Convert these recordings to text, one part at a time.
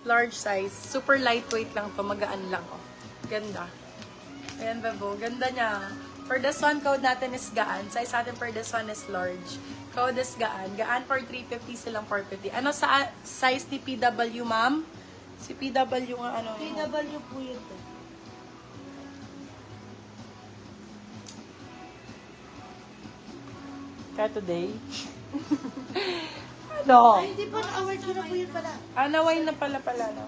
Large size. Super lightweight lang to. Magaan lang, oh. Ganda. Ayan, bebo. Ganda niya. For this one, code natin is gaan. Size natin for this one is large. Code is gaan. Gaan for 350, silang 450. Ano sa size ni PW, ma'am? Si PW nga ano? PW po yun. Kaya today? Ano? Ay, hindi po. Na-award ko na po yun pala. Naway na pala. Naway na.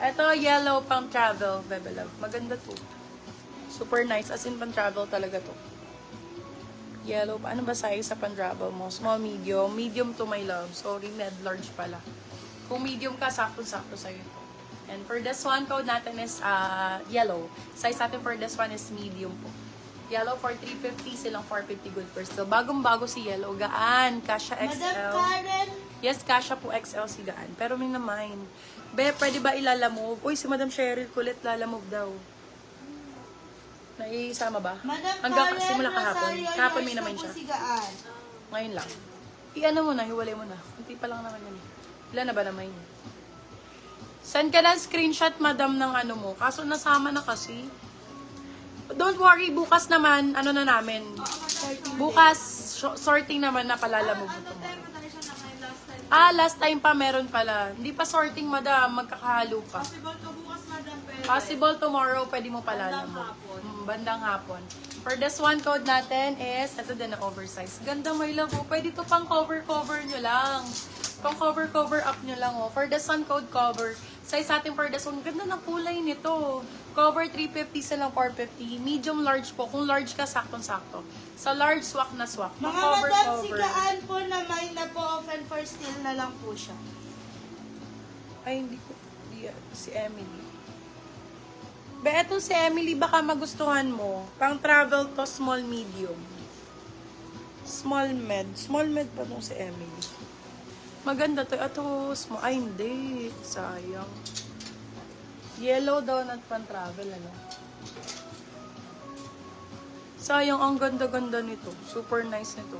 Ito, yellow pang travel, bebe love. Maganda to. Super nice. As in, pang travel talaga to. Yellow. Ano ba size sa pang travel mo? Small, medium. Medium to my love. Sorry, med large pala. Kung medium ka, sakto-sakto sa'yo to. And for this one, code natin is yellow. Size natin for this one is medium po. Yellow for 350, silang 450 good per still. Bagong-bago si yellow. Gaan. Kasha XL. Madam Karen. Yes, kasha po XL si gaan. Pero may naman. Be, pwede ba ilalamove? Uy, si Madam Cheryl kulit lalamove daw. Naiisama ba? Madam Hanggang Karen, simula kahapon. Rosario, Kahapon may yours naman na po siya. si Gaan. Ngayon lang. I-ano mo na, hiwalay mo na. Kunti pa lang naman yan. Ilan na ba naman yun? Send ka na screenshot, madam, ng ano mo. Kaso nasama na kasi. Don't worry, bukas naman, ano na namin. Bukas, sorting naman na palalamove mo tomorrow. Last time pa meron pala. Hindi pa sorting, madam. Magkakahalo pa. Possible to bukas, madam. Pero Possible tomorrow, pwede mo palalamove. Bandang hapon. For this one, code natin is, ito din na oversize. Ganda, my love. Oh. Pwede to pang cover nyo lang. Pang cover up nyo lang. Oh. For this one, code cover. Size natin for this one, ganda ng kulay nito. Cover 350 silang 450. Medium large po. Kung large ka, saktong-sakto. Sa large, swak na swak. mga Cover. madam, si Gaan po naman na po open for still na lang po siya. Ay, hindi ko. Si Emily. Be, eto si Emily, baka magustuhan mo. Pang travel to small, medium. Small med. Small med pa itong si Emily. Maganda to. Ito, small. Ay, hindi. Sayang. Yellow daw na pang travel, ano? Sayang, ang ganda-ganda nito. Super nice nito.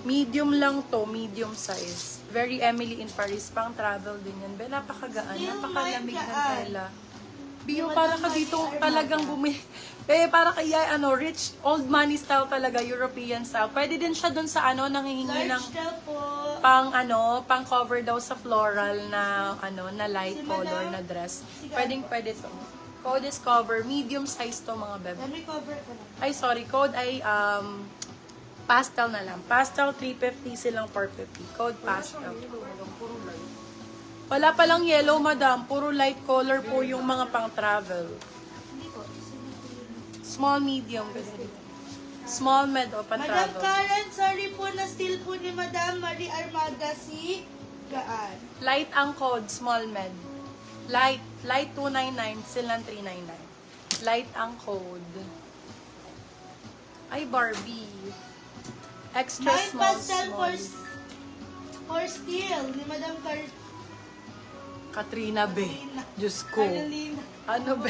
Medium lang to, medium size. Very Emily in Paris, pang travel din yan. Be, napakagaan, napakalamig ng tela. Bio, para ka dito talagang bumili. Para kaya, rich, old money style talaga, European style. Pwede din siya dun sa, nanghihingi ng Large daw po. pang cover daw sa floral na, na light color na dress. Pwede to. Code is cover, medium size to mga bebe. Let me cover ko na. Ay, sorry. Code ay pastel na lang. Pastel 350 silang 450. Code pastel. Wala palang yellow, madam. Puro light color po yung mga pang-travel. Hindi po. Small, medium. Small, med o Madam pang-travel. Karen, sorry po na still po ni Madam Marie Armada si Gaan. Light ang code, small, med. Light 299, silang 399. Light ang code. Ay, Barbie. Extra Nine small, pastel small. for still ni Madam Katrina B. Diyos ko. Carolina. Ano ba?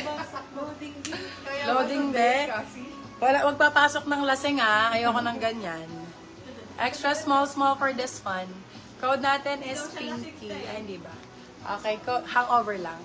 Loading din. Loading be. Wala, magpapasok ng lasing ha. Ayoko ng ganyan. Extra small for this one. Code natin is pinky. Ay, hindi ba? Okay, hangover lang.